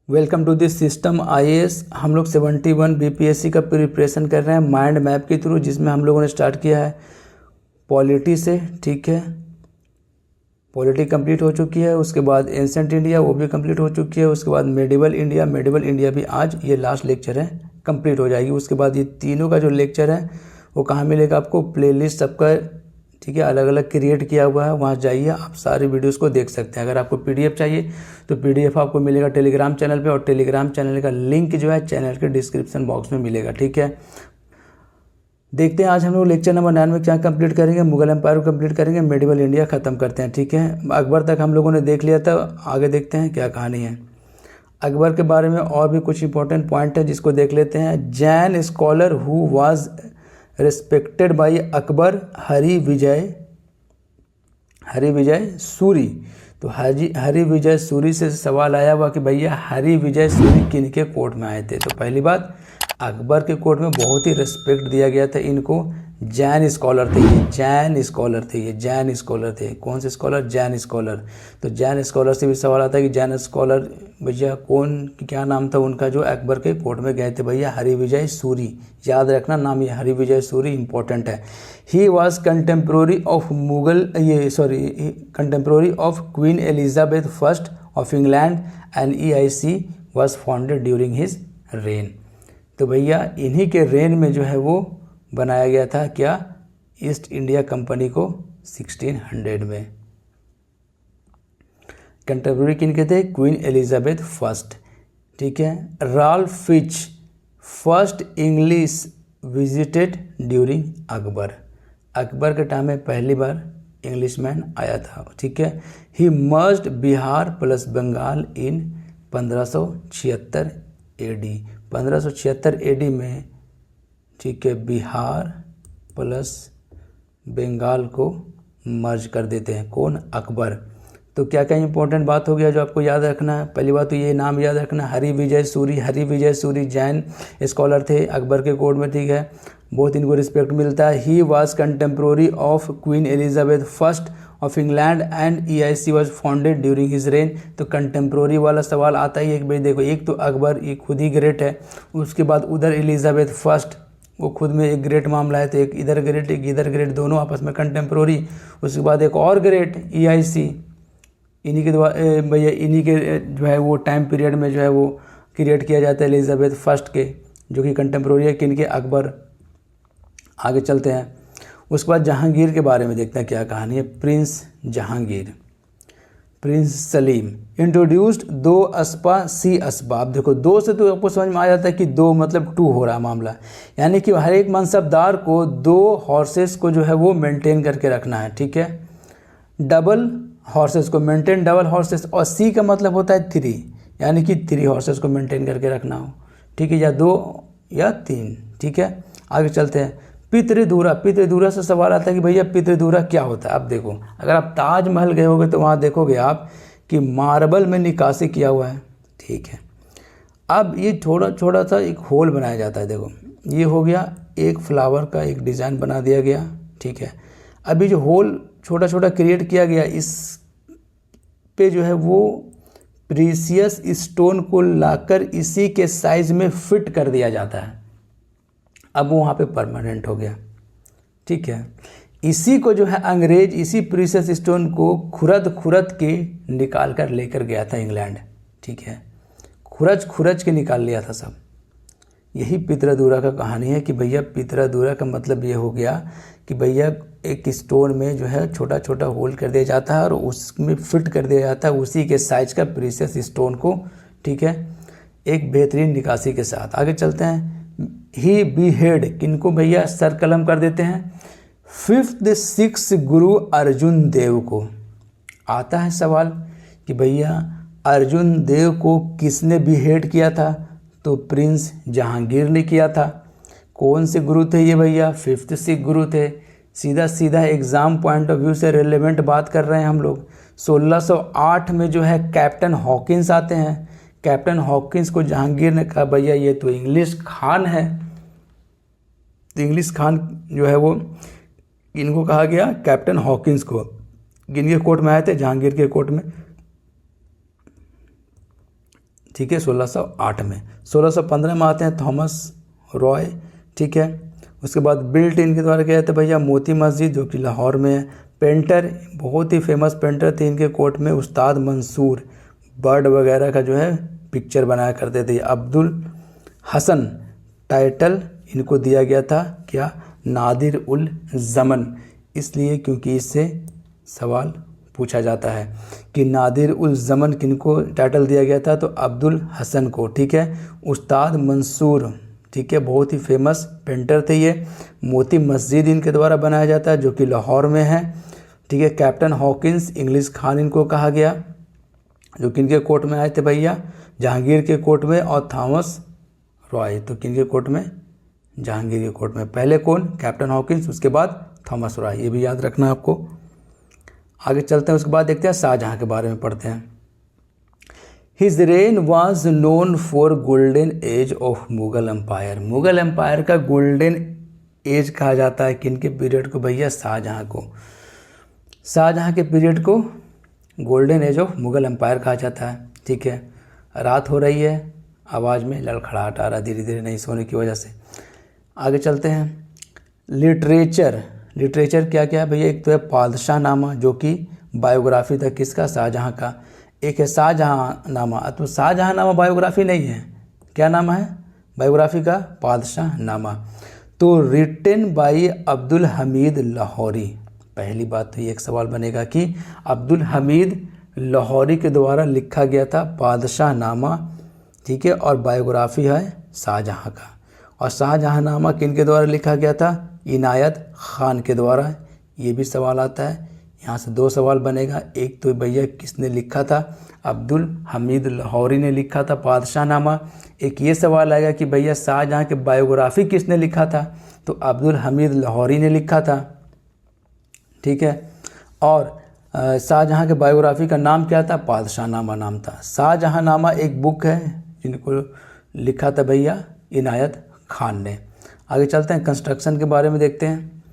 Welcome to this system IAS. हम लोग 71 BPSC का प्रिपरेशन कर रहे हैं माइंड मैप के थ्रू, जिसमें हम लोगों ने स्टार्ट किया है पॉलिटी से। ठीक है, पॉलिटी कंप्लीट हो चुकी है। उसके बाद एंसेंट इंडिया वो भी कंप्लीट हो चुकी है। उसके बाद मेडिवल इंडिया भी आज ये लास्ट लेक्चर है, कंप्लीट हो जाएगी। उसके बाद ये तीनों का जो लेक्चर है वो कहाँ मिलेगा आपको, प्लेलिस्ट सबका ठीक है अलग अलग क्रिएट किया हुआ है, वहाँ जाइए आप सारी वीडियोस को देख सकते हैं। अगर आपको पीडीएफ चाहिए तो पीडीएफ आपको मिलेगा टेलीग्राम चैनल पे, और टेलीग्राम चैनल का लिंक जो है चैनल के डिस्क्रिप्शन बॉक्स में मिलेगा। ठीक है, देखते हैं आज हम लोग लेक्चर नंबर 9 में क्या कंप्लीट करेंगे। मुगल एम्पायर को कंप्लीट करेंगे, मेडिवल इंडिया ख़त्म करते हैं। ठीक है, अकबर तक हम लोगों ने देख लिया था, आगे देखते हैं क्या कहानी है। अकबर के बारे में और भी कुछ इंपॉर्टेंट पॉइंट है जिसको देख लेते हैं। Jain scholar who was respected by Akbar, Hari Vijay Suri. तो हरि विजय सूरी से सवाल आया हुआ कि भैया हरि विजय सूरी किन के कोर्ट में आए थे। तो पहली बात, अकबर के कोर्ट में बहुत ही रिस्पेक्ट दिया गया था इनको। जैन स्कॉलर थे ये, जैन स्कॉलर थे। कौन से स्कॉलर? जैन स्कॉलर। तो जैन स्कॉलर से भी सवाल आता है कि जैन स्कॉलर भैया कौन, क्या नाम था उनका जो अकबर के कोर्ट में गए थे? भैया हरि विजय सूरी, याद रखना नाम, ये हरि विजय सूरी इंपॉर्टेंट है। He was contemporary of queen Elizabeth first of England and EIC was founded during his rain. तो भैया इन्हीं के रेन में जो है वो बनाया गया था क्या, ईस्ट इंडिया कंपनी को 1600 में। कंटेम्प्रेरी किन के थे? Queen Elizabeth first. ठीक है, Ralph Fitch first English visited during Akbar. Akbar के टाइम में पहली बार इंग्लिशमैन आया था। ठीक है, ही मर्ज्ड बिहार प्लस बंगाल इन 1576 AD। 1576 AD में ठीक है बिहार प्लस बंगाल को मर्ज कर देते हैं। कौन? अकबर। तो क्या क्या इंपॉर्टेंट बात हो गया जो आपको याद रखना है? पहली बात तो ये नाम याद रखना, हरि विजय सूरी जैन स्कॉलर थे अकबर के कोर्ट में। ठीक है, बहुत इनको रिस्पेक्ट मिलता है। He was contemporary of queen Elizabeth first of England and EIC was founded during his rain. तो कंटेम्प्रोरी वाला सवाल आता ही है कि भाई देखो, एक तो अकबर ये खुद ही ग्रेट है, उसके बाद उधर एलिजाबेथ फर्स्ट वो खुद में एक ग्रेट मामला है, तो एक इधर ग्रेट एक इधर ग्रेट, दोनों आपस में कंटेम्प्रोरी। उसके बाद एक और ग्रेट EIC, इन्हीं के द्वारा भैया इन्हीं के जो है वो टाइम पीरियड में जो है वो क्रिएट किया जाता है एलिजाबेथ फर्स्ट के, जो कि कंटेम्प्रोरी है किन के? अकबर। आगे चलते हैं। उसके बाद जहांगीर के बारे में देखते हैं क्या कहानी है। Prince Jahangir, Prince Salim introduced 2 अस्पा सी असबाब। देखो, 2 से तो आपको समझ में आ जाता है कि 2 मतलब 2 हो रहा मामला, यानी कि हर एक मनसबदार को 2 हॉर्सेस को जो है वो मेंटेन करके रखना है। ठीक है, डबल हॉर्सेस को मेंटेन, डबल हॉर्सेस, और सी का मतलब होता है 3, यानी कि 3 हॉर्सेस को मेंटेन करके रखना हो। ठीक है, या 2 या 3। ठीक है, आगे चलते हैं। पितृदूरा से सवाल आता है कि भैया पितृदूरा क्या होता है? अब देखो, अगर आप ताजमहल गए होगे तो वहाँ देखोगे आप कि मार्बल में निकासी किया हुआ है। ठीक है, अब ये छोटा सा एक होल बनाया जाता है। देखो, ये हो गया एक फ्लावर का एक डिज़ाइन बना दिया गया। ठीक है, अभी जो होल छोटा क्रिएट किया गया, इस पे जो है वो प्रीसियस स्टोन को लाकर इसी के साइज में फिट कर दिया जाता है। अब वो वहाँ पे परमानेंट हो गया। ठीक है, इसी को जो है अंग्रेज इसी प्रीसियस स्टोन को खुरद के निकाल कर लेकर गया था इंग्लैंड। ठीक है, खुरच के निकाल लिया था सब। यही पितृदूरा का कहानी है कि भैया पितृदूरा का मतलब ये हो गया कि भैया एक स्टोन में जो है छोटा होल कर दिया जाता है और उसमें फिट कर दिया जाता है उसी के साइज का प्रीसियस स्टोन को। ठीक है, एक बेहतरीन निकासी के साथ। आगे चलते हैं। ही बीहेड किनको? भैया सर कलम कर देते हैं 5th सिख गुरु अर्जुन देव को। आता है सवाल कि भैया अर्जुन देव को किसने बीहेड किया था? तो प्रिंस जहांगीर ने किया था। कौन से गुरु थे ये भैया? 5th सिख गुरु थे। सीधा एग्ज़ाम पॉइंट ऑफ व्यू से रिलेवेंट बात कर रहे हैं हम लोग। 1608 में जो है कैप्टन हॉकिंस आते हैं। कैप्टन हॉकिंस को जहांगीर ने कहा भैया ये तो इंग्लिश खान है। तो इंग्लिश खान जो है वो इनको कहा गया कैप्टन हॉकिंस को। किनके कोर्ट में आए थे? जहांगीर के कोर्ट में। ठीक है 1608 में। 1615 में आते हैं थॉमस रॉय, ठीक है। उसके बाद बिल्ट इनके द्वारा किया जाता है भैया मोती मस्जिद जो कि लाहौर में है। पेंटर, बहुत ही फेमस पेंटर थे इनके कोर्ट में उस्ताद मंसूर, बर्ड वगैरह का जो है पिक्चर बनाया करते थे। अब्दुल हसन, टाइटल इनको दिया गया था क्या, नादिर उल ज़मन, इसलिए क्योंकि इससे सवाल पूछा जाता है कि नादिर उल ज़मन किनको टाइटल दिया गया था, तो अब्दुल हसन को, ठीक है। उस्ताद मंसूर, ठीक है, बहुत ही फेमस पेंटर थे ये। मोती मस्जिद इनके द्वारा बनाया जाता है जो कि लाहौर में है, ठीक है। कैप्टन हॉकिंस, इंग्लिश खान इनको कहा गया, जो किनके कोर्ट में आए थे भैया, जहांगीर के कोर्ट में। और थॉमस रॉय तो किनके कोर्ट में, जहांगीर के कोर्ट में। पहले कौन, कैप्टन हॉकिंस, उसके बाद थॉमस रॉय, ये भी याद रखना आपको। आगे चलते हैं, उसके बाद देखते हैं शाहजहाँ के बारे में पढ़ते हैं। His reign was known for golden age of Mughal empire. Mughal empire का गोल्डन एज कहा जाता है किनके पीरियड को भैया, शाहजहाँ को। शाहजहाँ के पीरियड को golden age of Mughal empire कहा जाता है, ठीक है। रात हो रही है, आवाज़ में लड़खड़ाहट आ रहा धीरे धीरे नहीं सोने की वजह से। आगे चलते हैं। लिटरेचर, लिटरेचर क्या क्या है भैया, एक तो है पादशाह नामा जो कि बायोग्राफी था किसका, शाहजहाँ का। एक है शाहजहाँ नामा, तो शाहजहाँ नामा बायोग्राफी नहीं है, क्या नाम है बायोग्राफी का, पादशाह नामा। तो रिटन बाई अब्दुल हमीद लाहौरी, पहली बात तो ये एक सवाल बनेगा कि अब्दुल हमीद लाहौरी के द्वारा लिखा गया था पादशाह नामा, ठीक है। और बायोग्राफी है शाहजहाँ का। और शाहजहाँ नामा किन के द्वारा लिखा गया था, इनायत खान के द्वारा, ये भी सवाल आता है। यहाँ से दो सवाल बनेगा, एक तो भैया किसने लिखा था, अब्दुल हमीद लाहौरी ने लिखा था पादशाह नामा। एक ये सवाल आएगा कि भैया शाहजहाँ के बायोग्राफी किसने लिखा था, तो अब्दुल हमीद लाहौरी ने लिखा था, ठीक है। और शाहजहाँ के बायोग्राफी का नाम क्या था, पादशाह नामा नाम था। शाहजहाँ नामा एक बुक है जिनको लिखा था भैया इनायत खान ने। आगे चलते हैं, कंस्ट्रक्शन के बारे में देखते हैं,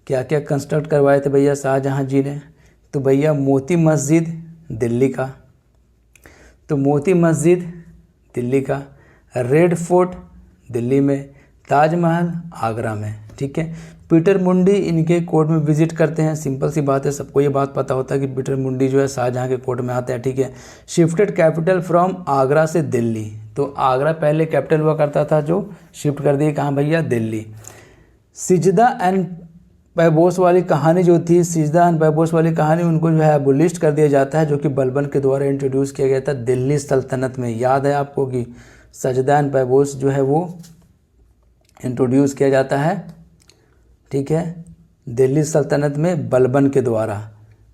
क्या क्या कंस्ट्रक्ट करवाए थे भैया शाहजहाँ जी ने। तो भैया मोती मस्जिद दिल्ली का, तो मोती मस्जिद दिल्ली का, रेड फोर्ट दिल्ली में, ताजमहल आगरा में, ठीक है। पीटर मुंडी इनके कोर्ट में विजिट करते हैं, सिंपल सी बात है, सबको ये बात पता होता है कि पीटर मुंडी जो है शाहजहाँ के कोर्ट में आते हैं, ठीक है। शिफ्टेड कैपिटल फ्रॉम आगरा से दिल्ली, तो आगरा पहले कैपिटल हुआ करता था जो शिफ्ट कर दिए कहाँ भैया, दिल्ली। सिजदा एंड पैबोस वाली कहानी जो थी, सिजदा एंड पैबोस वाली कहानी, उनको जो है एबोलिश कर दिया जाता है, जो कि बलबन के द्वारा इंट्रोड्यूस किया गया था दिल्ली सल्तनत में। याद है आपको कि सजदा एंड पैबोस जो है वो इंट्रोड्यूस किया जाता है, ठीक है, दिल्ली सल्तनत में बलबन के द्वारा,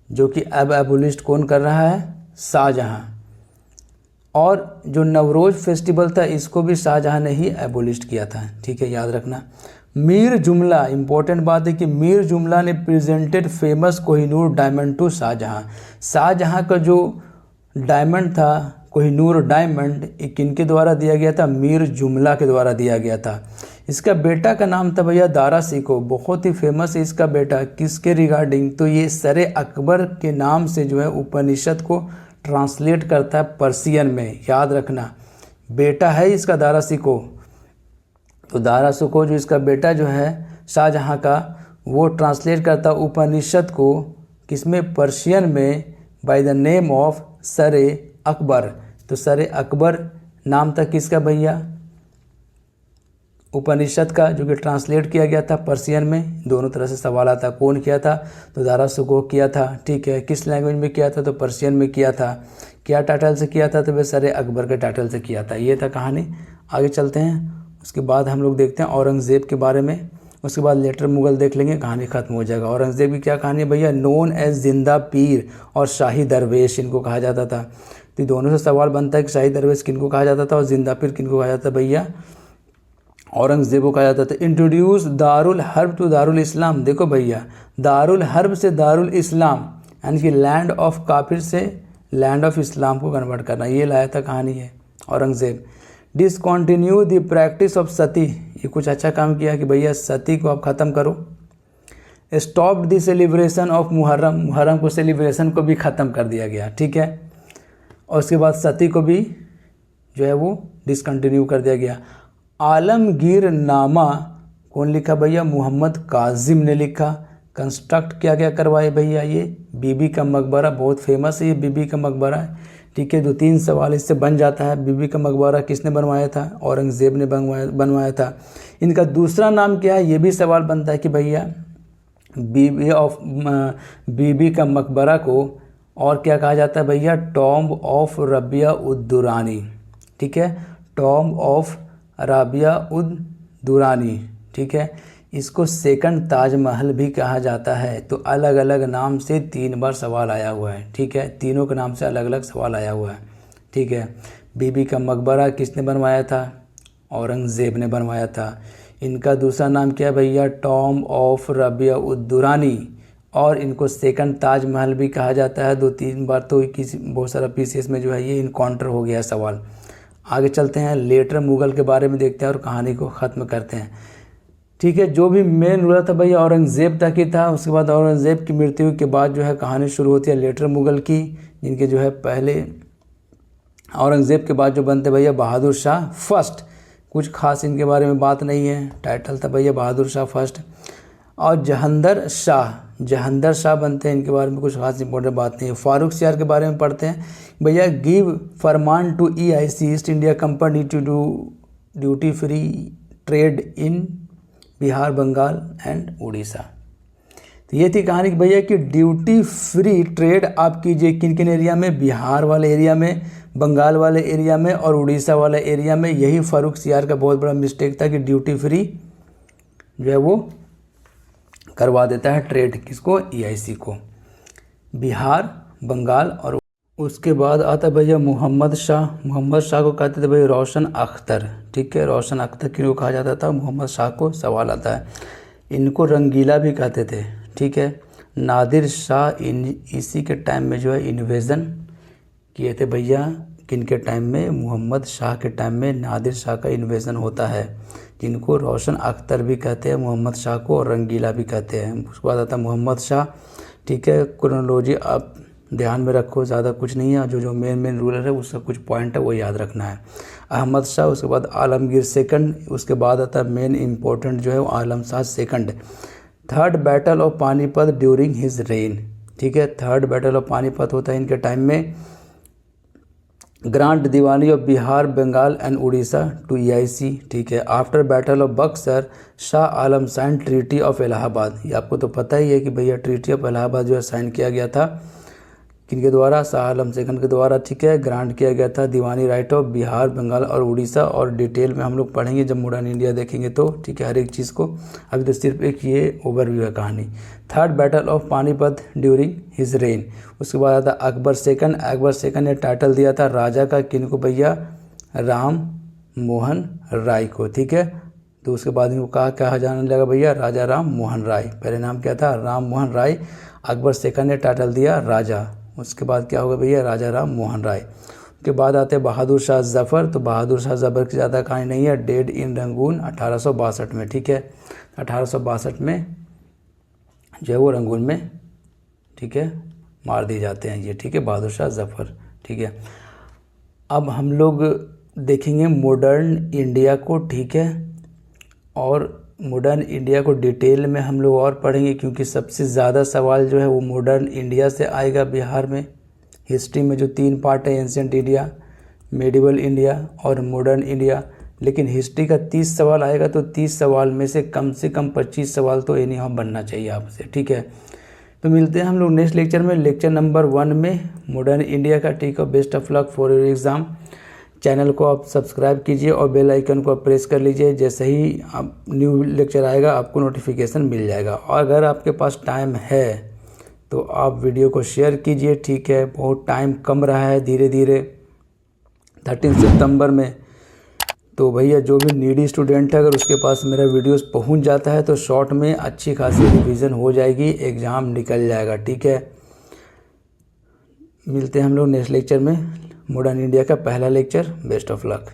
जो कि अब एबोलिस्ट कौन कर रहा है, शाहजहाँ। और जो नवरोज़ फेस्टिवल था इसको भी शाहजहाँ ने ही एबोलिस्ट किया था, ठीक है, याद रखना। मीर जुमला, इंपॉर्टेंट बात है कि मीर जुमला ने presented famous Kohinoor diamond to Shahjahan. Shahjahan का जो डायमंड था कोहिनूर डायमंड, किनके द्वारा दिया गया था, मीर जुमला के द्वारा दिया गया था। इसका बेटा का नाम था भैया दारा सिको, बहुत ही फेमस है इसका बेटा, किसके रिगार्डिंग, तो ये सरे अकबर के नाम से जो है उपनिषद को ट्रांसलेट करता है पर्शियन में, याद रखना। बेटा है इसका दारा सिको, तो दारा सिको जो इसका बेटा जो है शाहजहाँ का, वो ट्रांसलेट करता उपनिषद को किसमें, पर्शियन में, बाय द नेम ऑफ सरे अकबर। तो सरे अकबर नाम था किसका भैया, उपनिषद का, जो कि ट्रांसलेट किया गया था पर्शियन में। दोनों तरह से सवाल आता, कौन किया था, तो दारा सिको किया था, ठीक है। किस लैंग्वेज में किया था, तो पर्शियन में किया था। क्या टाइटल से किया था, तो वह सरे अकबर के टाइटल से किया था। ये था कहानी। आगे चलते हैं, उसके बाद हम लोग देखते हैं औरंगज़ेब के बारे में, उसके बाद लेटर मुगल देख लेंगे, कहानी खत्म हो जाएगा। औरंगज़ेब की क्या कहानी है भैया, नोन एज जिंदा पीर और शाही दरवेश इनको कहा जाता था। तो दोनों से सवाल बनता है कि शाही दरवेश किनको कहा जाता था और जिंदा पीर किनको कहा जाता था भैया, औरंगज़ेब को कहा जाता था। इंट्रोड्यूस दारुल हर्ब टू दारुल इस्लाम, देखो भैया दारुल हर्ब से दारुल इस्लाम, यानी कि लैंड ऑफ काफिर से लैंड ऑफ इस्लाम को कन्वर्ट करना, ये लाया था कहानी है Aurangzeb. Discontinue the practice of sati, ये कुछ अच्छा काम किया कि भैया सती को आप ख़त्म करो। Stop the celebration of Muharram, Muharram को सेलिब्रेशन को भी ख़त्म कर दिया गया, ठीक है। और उसके बाद सती को भी जो है वो डिसकंटिन्यू कर दिया गया। आलमगीर नामा कौन लिखा भैया? मोहम्मद काजिम ने लिखा। कंस्ट्रक्ट क्या क्या करवाए भैया? ये बीबी का मकबरा, बहुत फेमस है ये बीबी का मकबरा है, ठीक है। 2-3 सवाल इससे बन जाता है। बीबी का मकबरा किसने बनवाया था? औरंगज़ेब ने बनवाया था। इनका दूसरा नाम क्या है? ये भी सवाल बनता है कि भैया बीबी का मकबरा को और क्या कहा जाता है भैया? टॉम्ब ऑफ रबिया उद दुरानी, ठीक है, टॉम्ब ऑफ रबिया उद दुरानी, ठीक है। इसको सेकंड ताजमहल भी कहा जाता है। तो अलग अलग नाम से 3 बार सवाल आया हुआ है, ठीक है, तीनों के नाम से अलग अलग सवाल आया हुआ है, ठीक है। बीबी का मकबरा किसने बनवाया था? औरंगज़ेब ने बनवाया था। इनका दूसरा नाम क्या है भैया? टॉम्ब ऑफ रबिया उद दुरानी, और इनको सेकंड ताजमहल भी कहा जाता है। 2-3 बार तो किसी बहुत सारा पीसीएस में जो है ये इनकाउंटर हो गया है सवाल। आगे चलते हैं, लेटर मुगल के बारे में देखते हैं और कहानी को ख़त्म करते हैं, ठीक है। जो भी मेन रूलर था भैया औरंगज़ेब तक ही था। उसके बाद औरंगज़ेब की मृत्यु के बाद जो है कहानी शुरू होती है लेटर मुगल की, जिनके जो है पहले औरंगज़ेब के बाद जो बनते भैया बहादुर शाह फर्स्ट। कुछ खास इनके बारे में बात नहीं है, टाइटल था भैया बहादुर शाह फर्स्ट। और जहंदर शाह बनते हैं, इनके बारे में कुछ खास इंपॉर्टेंट बात नहीं है। फारूक सियार के बारे में पढ़ते हैं भैया। Give farman to EIC east India company to do duty free trade in Bihar, Bengal and Orissa. तो ये थी कहानी भैया कि ड्यूटी फ्री ट्रेड आप कीजिए किन किन एरिया में? बिहार वाले एरिया में, बंगाल वाले एरिया में और उड़ीसा वाले एरिया में। यही फारूक सियार का बहुत बड़ा मिस्टेक था कि ड्यूटी फ्री जो है वो करवा देता है ट्रेड, किसको? EIC को, बिहार, बंगाल और उसके बाद आता भैया मोहम्मद शाह को कहते थे भैया रोशन अख्तर, ठीक है। रोशन अख्तर क्यों कहा जाता था? मोहम्मद शाह को सवाल आता है। इनको रंगीला भी कहते थे, ठीक है। नादिर शाह इसी के टाइम में जो है इन्वेजन किए थे भैया। किन के टाइम में? मोहम्मद शाह के टाइम में नादिर शाह का इन्वेजन होता है, जिनको रोशन अख्तर भी कहते हैं, मोहम्मद शाह को, और रंगीला भी कहते हैं। उसके बाद आता है मोहम्मद शाह, ठीक है। क्रोनोलॉजी आप ध्यान में रखो, ज़्यादा कुछ नहीं है, जो मेन रूलर है उसका कुछ पॉइंट है वो याद रखना है। अहमद शाह, उसके बाद आलमगीर सेकंड, उसके बाद आता है मेन इम्पोर्टेंट जो है वो Alam Shah second. Third battle of Panipat during his reign, ठीक है। थर्ड बैटल ऑफ पानीपत होता है इनके टाइम में। Grant diwani of Bihar, Bengal and Orissa to EIC, ठीक है। After battle of Buxar Shah Alam sign treaty of Allahabad. ये आपको तो पता ही है कि भैया ट्रीटी ऑफ इलाहाबाद जो है साइन किया गया था किनके द्वारा? शाह आलम सेकंड के द्वारा, ठीक है। ग्रांट किया गया था दीवानी राइट ऑफ बिहार, बंगाल और उड़ीसा, और डिटेल में हम लोग पढ़ेंगे जब मॉडर्न इंडिया देखेंगे तो, ठीक है, हर एक चीज़ को। अभी तो सिर्फ एक ये ओवरव्यू है कहानी। Third battle of Panipat during his rain. उसके बाद आता अकबर सेकंड ने टाइटल दिया था राजा का किनको भैया? राम मोहन राय को, ठीक है। तो उसके बाद इनको कहा जाने लगा भैया राजा राम मोहन राय। पहले नाम क्या था? राम मोहन राय। अकबर सेकंड ने टाइटल दिया राजा। उसके बाद क्या होगा भैया? राजा राम मोहन राय। उसके बाद आते हैं बहादुर शाह जफ़र। तो बहादुर शाह जफ़र की ज़्यादा कहानी नहीं है। डेड इन रंगून 1862 में, ठीक है। 1862 में जो है वो रंगून में, ठीक है, मार दिए जाते हैं ये, ठीक है, बहादुर शाह जफ़र, ठीक है। अब हम लोग देखेंगे मॉडर्न इंडिया को, ठीक है, और मॉडर्न इंडिया को डिटेल में हम लोग और पढ़ेंगे क्योंकि सबसे ज़्यादा सवाल जो है वो मॉडर्न इंडिया से आएगा बिहार में। हिस्ट्री में जो 3 पार्ट है, एंशिएंट इंडिया, मेडिवल इंडिया और मॉडर्न इंडिया, लेकिन हिस्ट्री का 30 सवाल आएगा तो 30 सवाल में से कम 25 सवाल तो एनी हाउ बनना चाहिए आपसे, ठीक है। तो मिलते हैं हम लोग नेक्स्ट लेक्चर में, लेक्चर नंबर 1 में मॉडर्न इंडिया का, ठीक है। Best of luck for your exam. Channel को आप सब्सक्राइब कीजिए और बेल आइकन को आप प्रेस कर लीजिए। जैसे ही आप न्यू लेक्चर आएगा आपको नोटिफिकेशन मिल जाएगा। और अगर आपके पास टाइम है तो आप वीडियो को शेयर कीजिए, ठीक है। बहुत टाइम कम रहा है धीरे धीरे 13 सितंबर में। तो भैया जो भी नीडी स्टूडेंट है अगर उसके पास मेरा वीडियोस पहुंच जाता है तो शॉर्ट में अच्छी खासी रिवीजन हो जाएगी, एग्ज़ाम निकल जाएगा, ठीक है। मिलते हैं हम लोग नेक्स्ट लेक्चर में, मॉडर्न इंडिया का पहला लेक्चर। Best of luck.